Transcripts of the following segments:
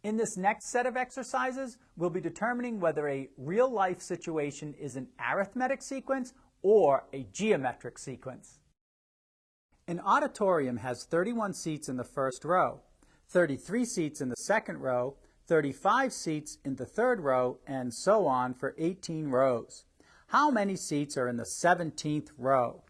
In this next set of exercises, we'll be determining whether a real-life situation is an arithmetic sequence or a geometric sequence. An auditorium has 31 seats in the first row, 33 seats in the second row, 35 seats in the third row, and so on for 18 rows. How many seats are in the 17th row?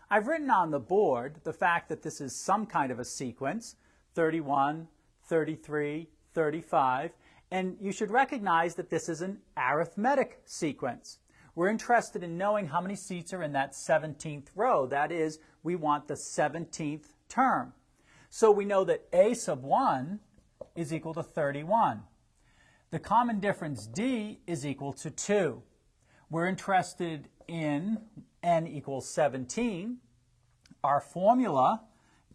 I've written on the board the fact that this is some kind of a sequence, 31, 33, 35, and you should recognize that this is an arithmetic sequence. We're interested in knowing how many seats are in that 17th row. That is, we want the 17th term. So we know that a sub 1 is equal to 31. The common difference d is equal to 2. We're interested in n equals 17. Our formula,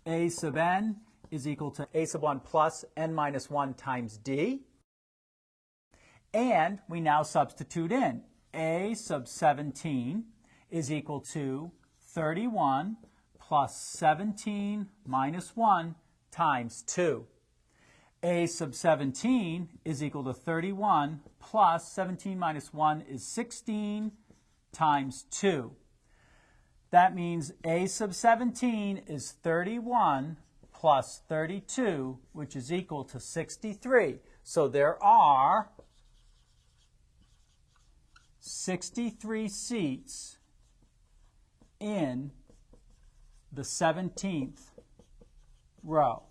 a sub n is equal to a sub 1 plus n minus 1 times d. And we now substitute in a sub 17 is equal to 31 plus 17 minus 1 times 2. A sub 17 is equal to 31 plus 17 minus 1 is 16 times 2. That means a sub 17 is 31 plus 32, which is equal to 63. So there are 63 seats in the 17th row.